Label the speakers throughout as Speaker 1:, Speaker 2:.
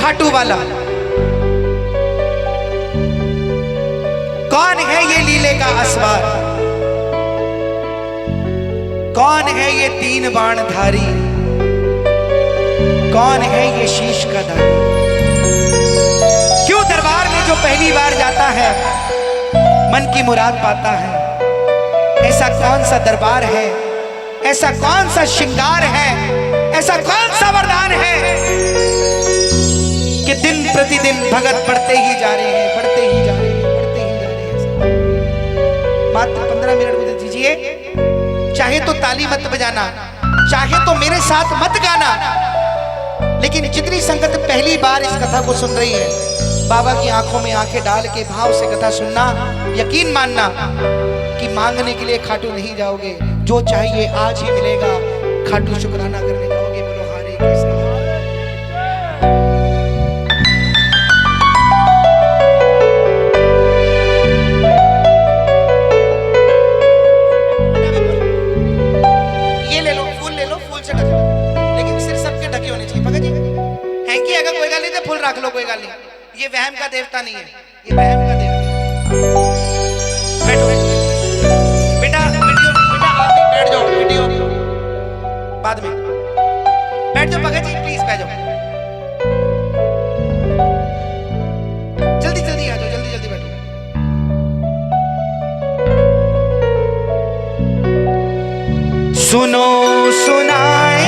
Speaker 1: खाटू वाला? कौन है ये लीले का असवार? कौन है ये तीन बाण धारी? कौन है ये शीश का धारी? क्यों दरबार में जो पहली बार जाता है मन की मुराद पाता है? ऐसा कौन सा दरबार है, ऐसा कौन सा श्रृंगार है, ऐसा कौन सा वरदान है कि दिन प्रतिदिन भगत बढ़ते ही जा रहे हैं, बढ़ते ही जा रहे हैं, बढ़ते ही जा रहे हैं। मात्र 15 मिनट मुझे दीजिए। चाहे तो ताली मत बजाना, चाहे तो मेरे साथ मत गाना, लेकिन जितनी संगत पहली बार इस कथा को सुन रही है, बाबा की आंखों में आंखें डाल के भाव से कथा सुनना, यकीन मानना कि मांगने के लिए खाटू नहीं जाओगे, जो चाहिए आज ही मिलेगा। खाटू शुक्राना करने जाओगे। बोलो हरे कृष्ण। ये ले लो, फूल ले लो, फूल से ढक लो, लेकिन सिर सबके ढके होने चाहिए। भगत जी हैंकी अगर कोई गाल नहीं तो फूल रख लो, कोई गाल नहीं। ये वहम का देवता नहीं है, ये वहम का देवता। बैठो बेटा, वीडियो बेटा आप भी बैठ जाओ, वीडियो बाद में बैठ जाओ। भगत जी प्लीज बैठ जाओ, जल्दी जल्दी आ जाओ, जल्दी जल्दी बैठो। सुनो सुनाए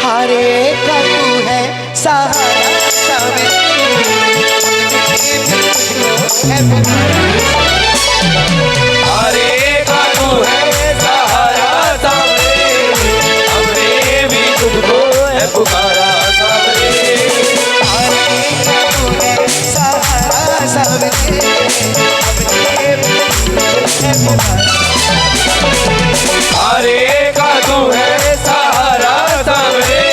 Speaker 1: हरे का तू है सहारा सवेरे,
Speaker 2: हरे का तू है सहारा सवेरे, हमने भी तुझको है पुकारा सवेरे।
Speaker 1: हरे का तू है सहारा सवेरे, हमने भी तुझको है पुकारा।
Speaker 2: हरे का तू है सहारा सवेरे,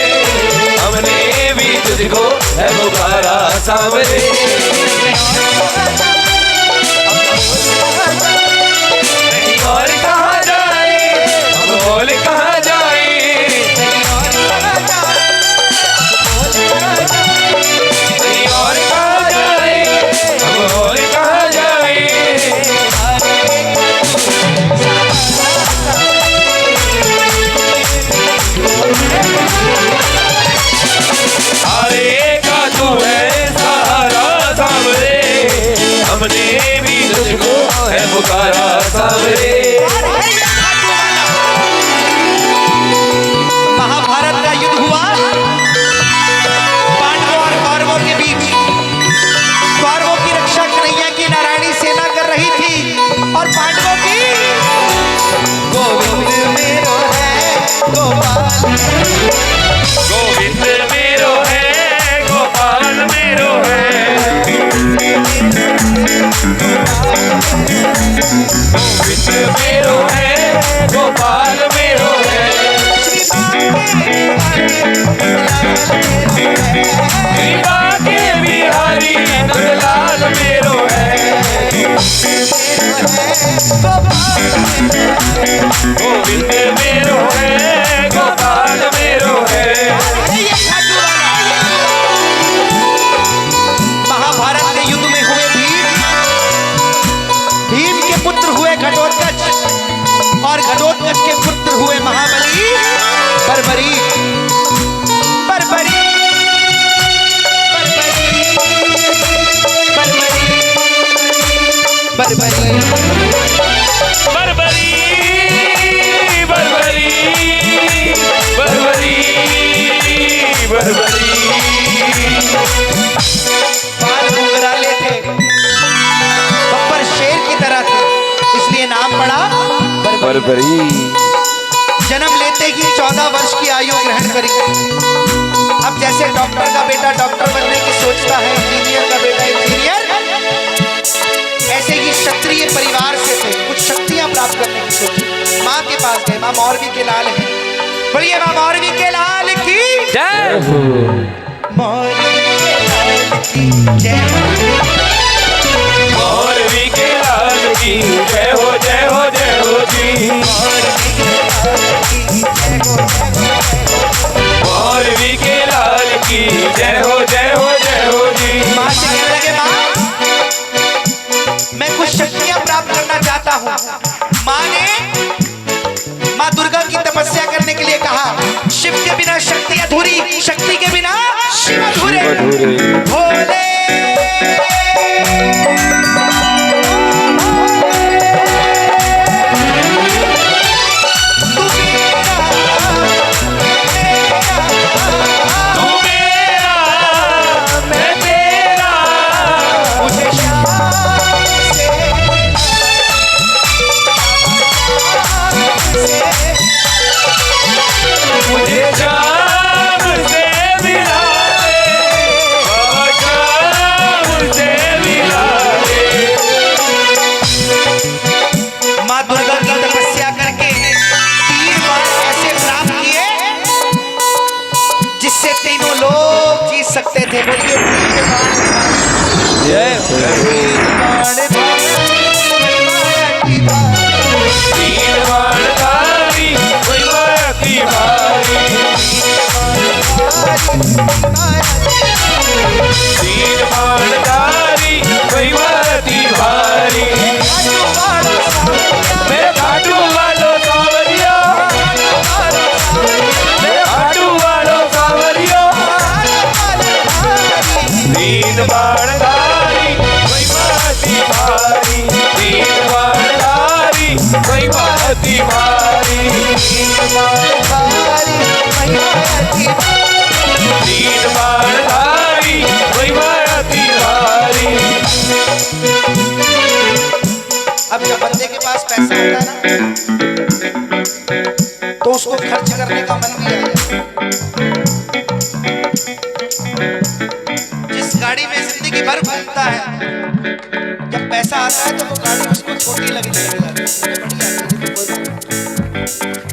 Speaker 2: हमने भी तुझको है पुकारा सवेरे। नहीं और कहाँ जाए, हम बोल कहाँ जाए, नहीं और कहाँ जाए, हम बोल कहाँ जाए। हरे का तू है सहारा सावरे, हमने भी तुझको है पुकारा सावरे।
Speaker 1: महाभारत का युद्ध हुआ पांडवों और कौरवों के बीच। कौरवों की रक्षा कन्हैया की नारायणी सेना कर रही थी और पांडवों की गोविंद मेरो है गोपाल,
Speaker 2: गोविंद मेरो है गोपाल मेरो है, गोविंद मेरो है गोपाल मेरो है। श्री बांके बिहारी नंदलाल मेरो है, गोविंद मेरो है गोपाल मेरो है।
Speaker 1: और घटोत्कच के पुत्र हुए महाबली बर्बरी। बर्बरी बर्बरी
Speaker 2: बर्बरी बर्बरी बर्बरी बर्बरी
Speaker 1: बाल घुंघराले थे, बब्बर शेर की तरह थे, इसलिए नाम पड़ा बर्बरी। जन्म लेते ही 14 वर्ष की आयु ग्रहण करी। अब जैसे डॉक्टर का बेटा डॉक्टर बनने की सोचता है, इंजीनियर का बेटा इंजीनियर, ऐसे ही क्षत्रिय परिवार से थे, कुछ शक्तियां प्राप्त करने की सोची। माँ के पास गए, माँ मौरवी के लाल है, बोलिए माँ मौरवी के लाल की
Speaker 2: जय हो।
Speaker 1: मौरवी के लाल की जय
Speaker 2: मौरवी के लाल की जय हो जय हो जय हो जी। मौरवी के लाल की जय हो जय हो जय हो जी।
Speaker 1: माँ से कहने लगे, माँ मैं कुछ शक्तियां प्राप्त करना चाहता हूँ। माँ ने माँ दुर्गा की तपस्या करने के लिए कहा। शिव के बिना शक्ति अधूरी, शक्ति के बिना शिव अधूरे। भोले सकते थे। बोलिए अब जब बंदे के पास पैसा होता है ना, तो उसको खर्च करने का मन भी आ जाता है। जिस गाड़ी में जिंदगी भर घूमता है, जब पैसा आता है तो वो गाड़ी उसको छोटी लगने लगती है।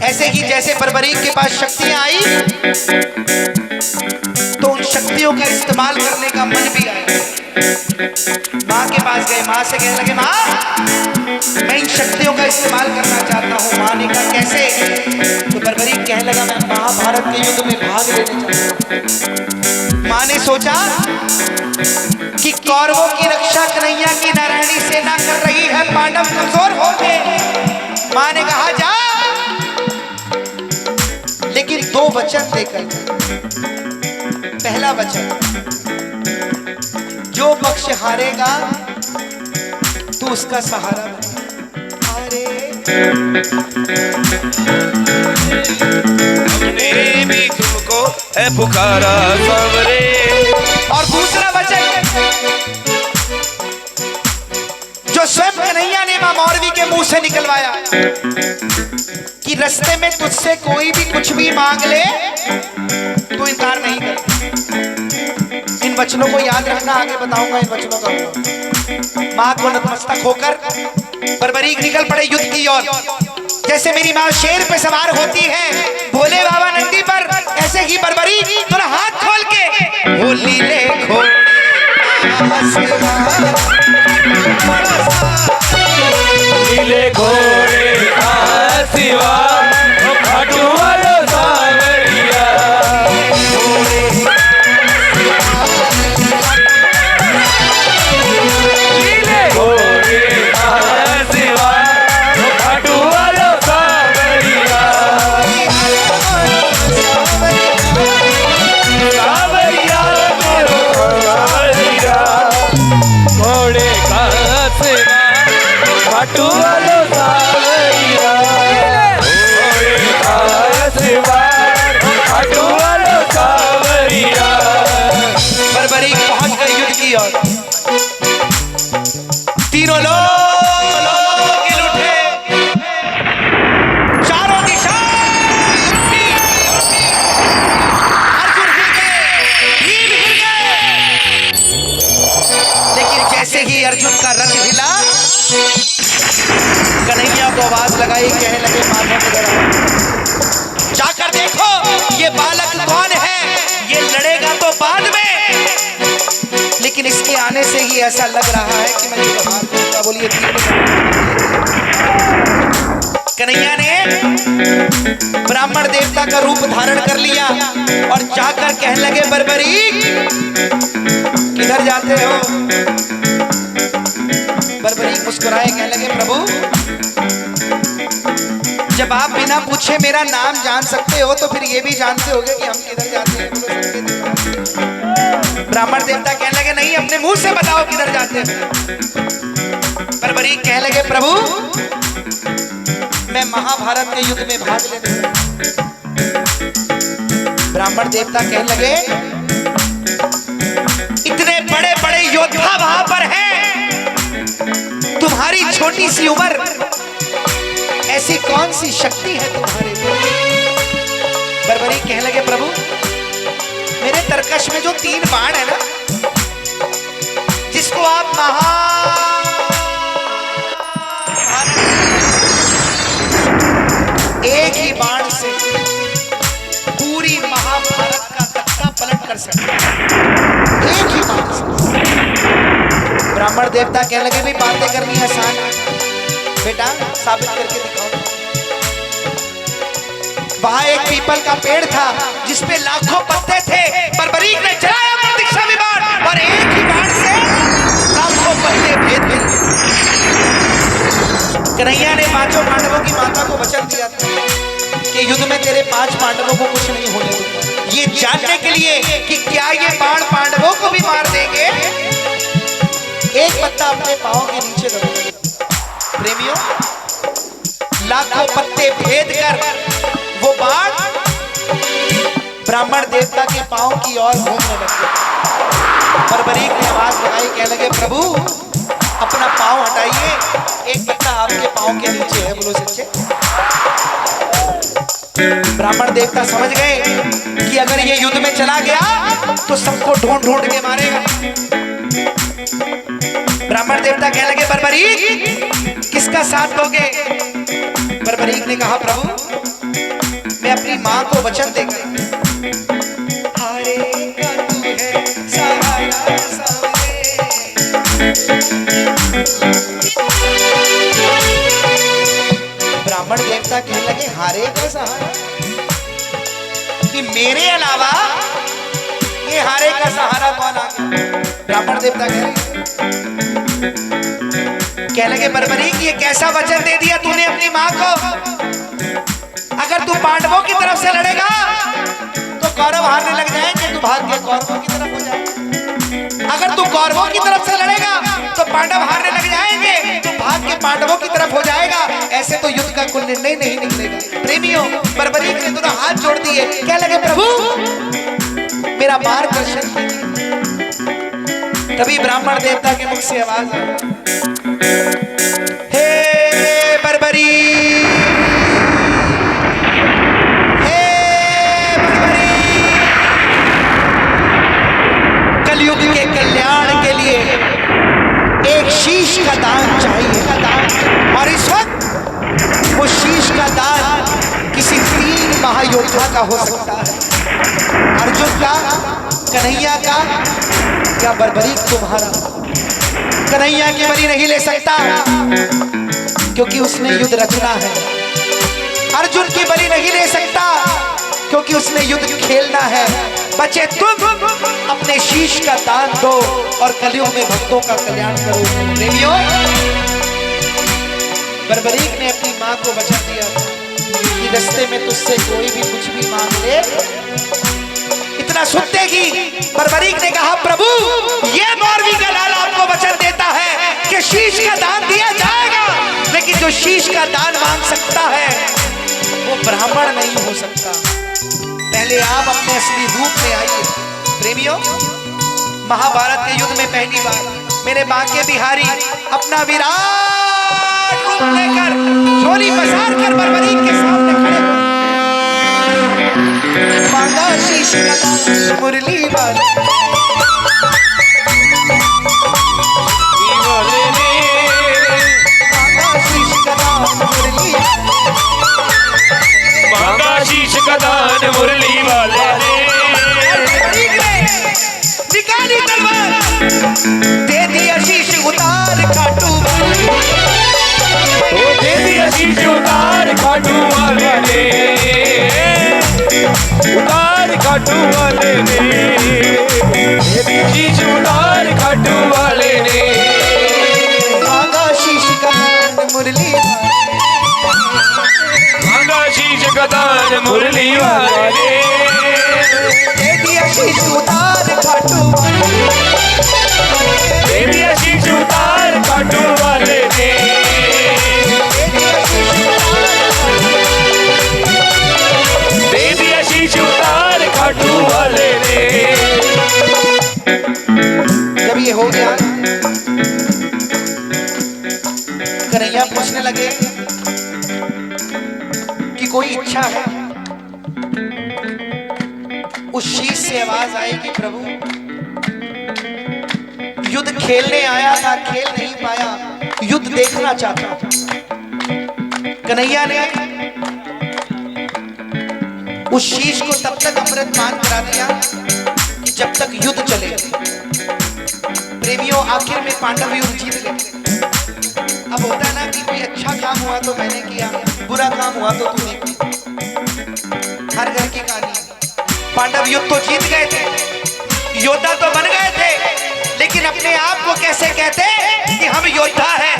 Speaker 1: ऐसे ही जैसे बर्बरीक के पास शक्तियां आई, तो उन शक्तियों का इस्तेमाल करने का मन भी आया। माँ के पास गए, माँ से कहने लगे, माँ मैं इन शक्तियों का इस्तेमाल करना चाहता हूँ। माँ ने कहा कैसे? तो बर्बरीक कहने लगा, मैं महाभारत के युद्ध में भाग लेने चाहता हूँ। माँ ने सोचा कि कौरवों की रक्षा कन्हैया की नारायणी सेना कर रही है, पांडव कमजोर हो गए। माँ ने कहा जा, लेकिन 2 वचन देकर। पहला वचन, जो पक्ष हारेगा तू उसका सहारा बने।
Speaker 2: हमने भी तुमको है पुकारा सांवरे।
Speaker 1: और दूसरा वचन, जो स्वयं कन्हैया ने मां मौरवी के मुंह से निकलवाया कि रास्ते में तुझसे कोई भी कुछ भी मांग ले तो इनकार नहीं कर। इन वचनों को याद रखना, आगे बताऊंगा इन वचनों का। मां को नतमस्तक होकर बर्बरीक निकल पड़े युद्ध की ओर। जैसे मेरी माँ शेर पे सवार होती है भोले बाबा नंदी पर, ऐसे ही बर्बरीक थोड़ा हाथ खोल के होली ले खो
Speaker 2: नीले घोड़े का सिवा खाटू वालो सांवरिया। नीले घोड़े का सिवा खाटू वालो सांवरिया। हटू वालो सावरिया होए खास बार हटू वालो सावरिया।
Speaker 1: बर्बरीक पहुंच गए युद्ध की ओर। तीनों लोग गिर उठे, चारों दिशा अर्जुन हिल गए, भीम हिल गए। लेकिन जैसे ही अर्जुन का रथ हिला, कन्हैया को आवाज लगाई, कहने लगे माधव इधर आओ, जाकर देखो ये बालक कौन है। ये लड़ेगा तो बाद में, लेकिन इसके आने से ही ऐसा लग रहा है कि मैं युद्ध हार दूंगा। बोलिए कन्हैया ने ब्राह्मण देवता का रूप धारण कर लिया और जाकर कहने लगे बर्बरीक किधर जाते हो। बर्बरीक मुस्कुराए, कहने लगे प्रभु जब आप बिना पूछे मेरा नाम जान सकते हो तो फिर ये भी जानते होगे कि हम किधर जाते हैं। ब्राह्मण देवता कहने लगे नहीं, अपने मुंह से बताओ किधर जाते हैं। बर्बरीक कहने लगे प्रभु मैं महाभारत के युद्ध में भाग लेने। ब्राह्मण देवता कहने लगे इतने बड़े बड़े योद्धा वहां पर हैं, तुम्हारी छोटी सी उम्र, ऐसी कौन सी शक्ति है तुम्हारे में। बर्बरीक कहने लगे प्रभु मेरे तरकश में जो 3 बाण है ना, जिसको आप एक ही बाण से पूरी महाभारत का तख्ता पलट कर सकते हैं, एक ही बाण से। ब्राह्मण देवता कहने लगे भी बातें करनी आसान है बेटा, साबित करके दिखाओ। वहां एक पीपल का पेड़ था जिसपे लाखों पत्ते थे। बर्बरीक ने चलाया प्रतीक्षा विमान और एक ही बाण से लाखों पत्ते भेद दिए। कन्हैया ने 5 पांडवों की माता को वचन दिया था कि युद्ध में तेरे 5 पांडवों को कुछ नहीं होने दूंगा। ये जानने के लिए कि क्या ये बाण पांडवों को भी मार देंगे, एक पत्ता अपने पांव के नीचे रखो। प्रेमियों लाखों पत्ते भेद कर वो बाण ब्राह्मण देवता के पांव की ओर घूमने लगे। बर्बरीक ने आवाज लगाई, कहने लगे प्रभु अपना पांव हटाइए, एक पत्ता आपके पांव के नीचे है। बोलो सच्चे। ब्राह्मण देवता समझ गए कि अगर ये युद्ध में चला गया तो सबको ढूंढ ढूंढ के मारेगा। ब्राह्मण देवता कहने लगे बर्बरीक किसका साथ दोगे। बर्बरीक ने कहा प्रभु मैं अपनी मां को वचन देकर हारेगा तू है सहारा सामने। ब्राह्मण देवता कहने लगे हारेगा सहारा, कि मेरे अलावा ये हारे का सहारा कौन आ गया। ब्राह्मण देवता कहने लगे बर्बरीक ये कैसा वचन दे दिया तूने अपनी मां को। अगर तू पांडवों की तरफ से लड़ेगा तो कौरव हारने लग जाएंगे, तू भाग के कौरवों की तरफ हो जाएगा। अगर तू कौरवों की तरफ से लड़ेगा तो पांडव हारने लग जाएंगे, तू भाग के पांडवों की तरफ हो जाएगा। ऐसे तो युद्ध का कोई निर्णय नहीं निकलेगा। प्रेमियों बर्बरीक ने दोनों हाथ जोड़ दिए, क्या लगे प्रभु मेरा मार्गदर्शन कीजिए। तभी ब्राह्मण देवता के मुख से आवाज आई, हे बर्बरीक, कलयुग के कल्याण के लिए एक शीश का दान चाहिए। और इस वक्त वो शीश का दान किसी 3 महायोद्धा का हो सकता है, अर्जुन का, कन्हैया का या बर्बरीक तुम्हारा। कन्हैया की बलि नहीं ले सकता क्योंकि उसने युद्ध रचना है। अर्जुन की बलि नहीं ले सकता क्योंकि उसने युद्ध खेलना है। बचे तुम अपने शीश का दान दो और कलयुग में भक्तों का कल्याण करो। प्रेमियों बर्बरीक ने अपनी मां को वचन दिया कि रास्ते में तुझसे कोई भी कुछ भी मांग ले। इतना सुनते ही बर्बरीक ने कहा प्रभु ये मौरवी का लाल आपको वचन देता है कि शीश का दान दिया जाएगा, शीश का दान मांग सकता है वो ब्राह्मण नहीं हो सकता। पहले आप अपने असली रूप में आइए। प्रेमियों, महाभारत के युद्ध में पहली बार मेरे बांके बिहारी अपना विराट रूप लेकर झोली पसार कर बर्बरीक के सामने खड़े हुए। मांगा शीश का दान मुरली वाले,
Speaker 2: मांगा शीश का दान मुरली वाले ने,
Speaker 1: निकाली तलवार दे दिया शीश उतार खाटू वाले,
Speaker 2: दे दिया शीश उतार खाटू वाले ने, उतार खाटू वाले ने, शीश उतार खाटू वाले ने।
Speaker 1: मांगा शीश का दान मुरली,
Speaker 2: मांगा शीश का दान मुरली वाले ने,
Speaker 1: दे दिया शीश उतार खाटू वाले,
Speaker 2: दे दिया शीश उतार खाटू वाले ने, दे दिया शीश उतार खाटू वाले ने।
Speaker 1: जब ये हो गया कन्हैया पूछने लगे कि कोई इच्छा है। उस शीश से आवाज आई कि प्रभु युद्ध खेलने आया था, खेल नहीं पाया, युद्ध देखना चाहता। कन्हैया ने उस शीश को तब तक अमृत पान करा दिया कि जब तक युद्ध चले। प्रेमियों, आखिर में पांडव युद्ध जीत गए। अब होता है ना कि कोई अच्छा काम हुआ तो मैंने किया, बुरा काम हुआ तो तूने किया, हर घर की कहानी। पांडव युद्ध तो जीत गए थे, योद्धा तो बन गए थे, लेकिन अपने आप को कैसे कहते कि हम योद्धा हैं।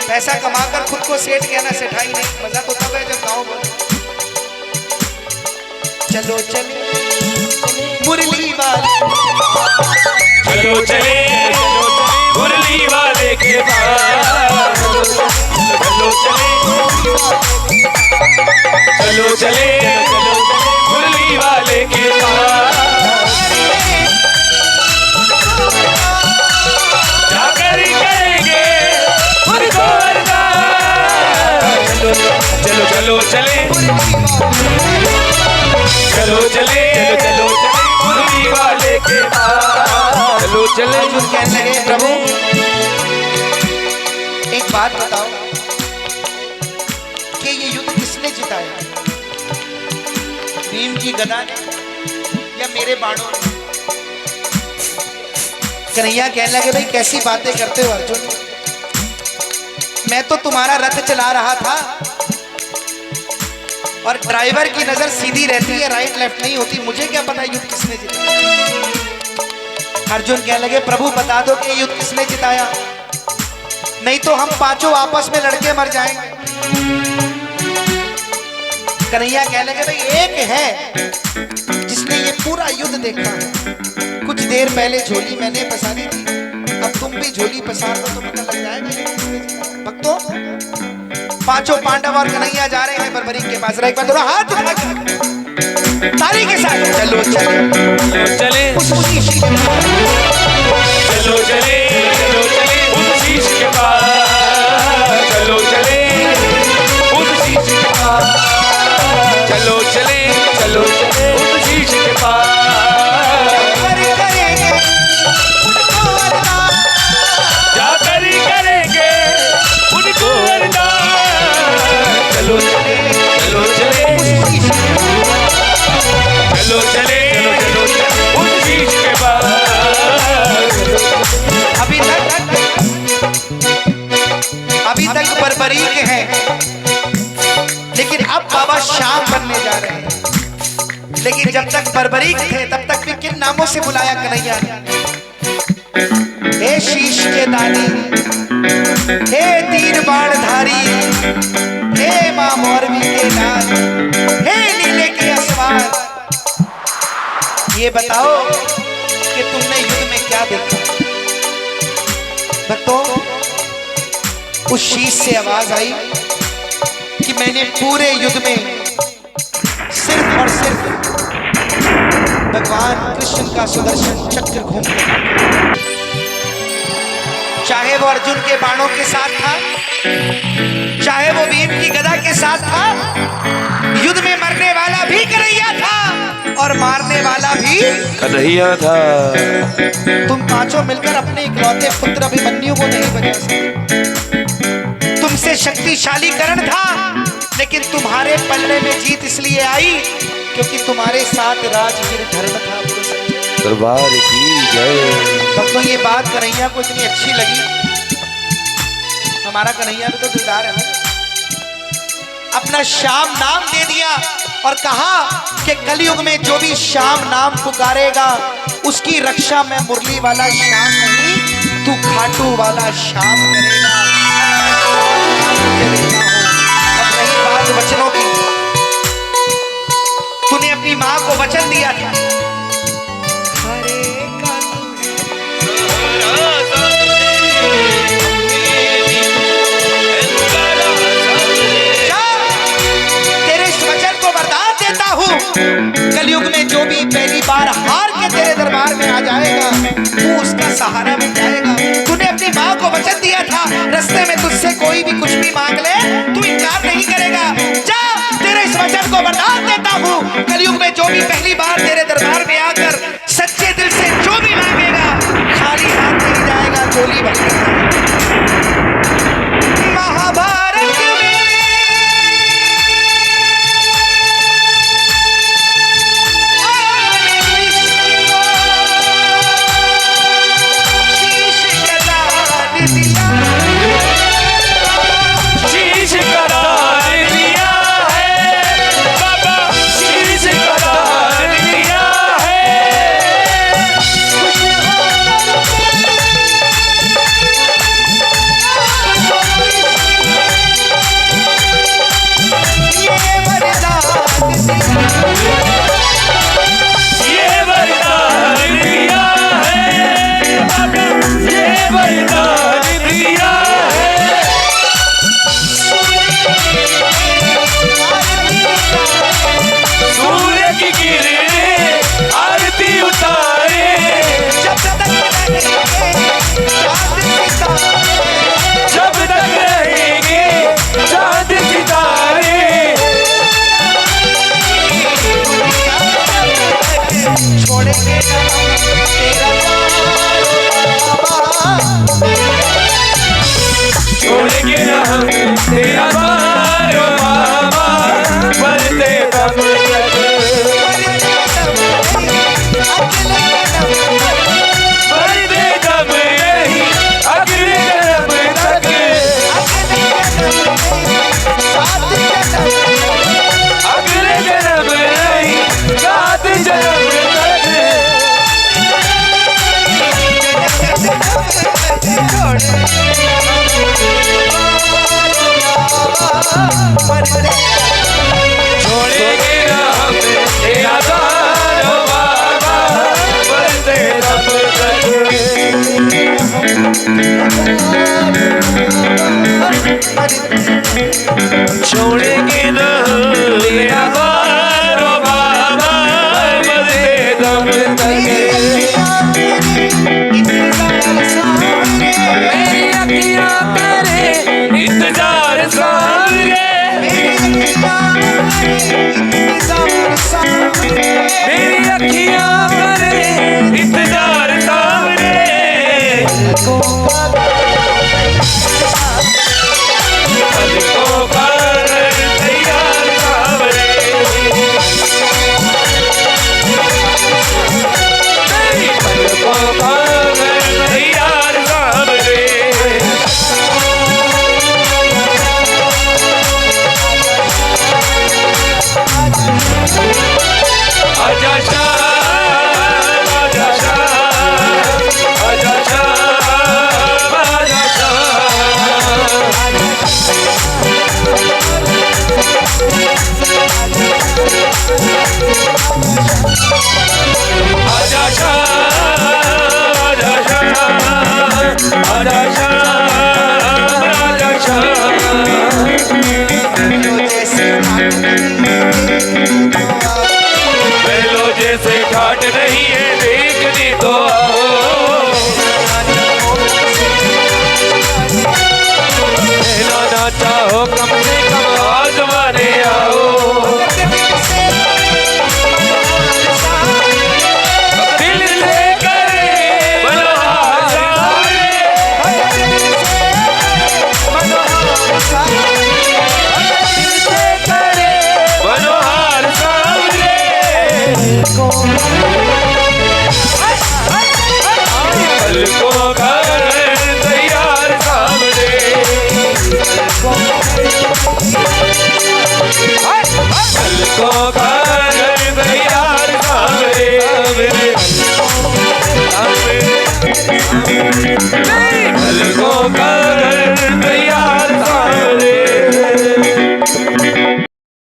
Speaker 1: पैसा कमाकर खुद को सेठ कहना सेठाई नहीं, मजा तो तब है जब गाँव बोले चलो चले मुरली वाले,
Speaker 2: चलो चले मुरली वाले के पास, चलो चले, चलो चले मुरली वाले के पास, जाकर करेंगे उनको अरदास। चलो चलो चले, चलो चले, चलो चले मुरली वाले के पास, चलो चले।
Speaker 1: अर्जुन कहने लगे प्रभु एक बात बताओ कि ये युद्ध किसने जिताया, भीम की गदा ने या मेरे बाणों ने? कन्हैया कहने लगे भाई कैसी बातें करते हो अर्जुन, मैं तो तुम्हारा रथ चला रहा था और ड्राइवर की नजर सीधी रहती है, राइट लेफ्ट नहीं होती, मुझे क्या पता युद्ध किसने जिताया। अर्जुन कहने लगे प्रभु बता दो कि युद्ध किसने जिताया, नहीं तो हम पांचों आपस में लड़के मर जाएंगे। कन्हैया कहने लगे भाई एक है जिसने ये पूरा युद्ध देखा है, कुछ देर पहले झोली मैंने पसारी थी, अब तुम भी झोली पसार दो तो पता लग जाएगा। भक्तों, पांचों पांडव और कन्हैया जा रहे हैं बर्बरीक के पास। एक बार थोड़ा हाथ उठा ताली के साथ चलो चले,
Speaker 2: चले
Speaker 1: उस शीश के पास,
Speaker 2: चलो चले, चलो चले उस शीश के पास, चलो चले उस शीश के पास, चलो चले, चलो चले उस शीश के पास, जाकर करेंगे उनको अरदास। चलो चले, चलो चले, चलो चले, चलो चले उस शीश के पास।
Speaker 1: अभी तक बर्बरीक है, लेकिन अब बाबा शाम बनने जा रहे हैं। लेकिन जब तक बर्बरीक थे तब तक भी किन नामों से बुलाया कन्हैया ने? हे शीश के दानी, हे तीर बाणधारी, हे मां मौरवी के लाल, हे नीले के असवार, ये बताओ कि तुमने युद्ध में क्या देखा? भक्तों, उस शीश से आवाज आई कि मैंने पूरे युद्ध में सिर्फ और सिर्फ भगवान कृष्ण का सुदर्शन चक्र घूम के, चाहे वो अर्जुन के बाणों के साथ था, चाहे वो भीम की गदा के साथ था, युद्ध में मरने वाला भी कन्हैया था और मारने वाला भी
Speaker 2: कन्हैया था।
Speaker 1: तुम पांचों मिलकर अपने इकलौते पुत्र अभिमन्यु को नहीं बचा सके। तुमसे शक्तिशाली कर्ण था, लेकिन तुम्हारे पल्ले में जीत इसलिए आई क्योंकि तुम्हारे साथ राजवीर धर्म था।
Speaker 2: दरबार की जय।
Speaker 1: दोस्तों ये बात कन्हैया को इतनी अच्छी लगी, हमारा कन्हैया भी तो दिलदार है ना, अपना श्याम नाम दे दिया और कहा कि कलयुग में जो भी श्याम नाम पुकारेगा उसकी रक्षा में मुरली वाला श्याम नहीं, तू खाटू वाला श्याम करेगा। अब रही बात वचनों की, तूने अपनी मां को वचन दिया था, कलयुग में जो भी पहली बार हार के तेरे दरबार में आ जाएगा वो उसका सहारा बन जाएगा। तूने अपनी माँ को वचन दिया था, रास्ते में तुझसे कोई भी कुछ भी मांग ले तू इनकार नहीं करेगा। जा, तेरे इस वचन को वरदान देता हूँ, कलयुग में जो भी पहली बार तेरे दरबार में आकर सच्चे दिल से जो भी मांगेगा खाली हाथ नहीं जाएगा, झोली भर। महाभारत में
Speaker 2: तेरा बारो बाबा बढ़ते दम बढ़ते दम नहीं अगले जन्म तक, अगले जन्म नहीं सात जन्म छोड़ेंगे ना हम तेरा बारो बाबा बढ़ते दम छोड़ेंगे ना तेरा बारो बाबा बढ़ते दम तक। मेरी अखियाँ करे इंतजार सामने, मेरी अखियाँ करे इंतजार सामने।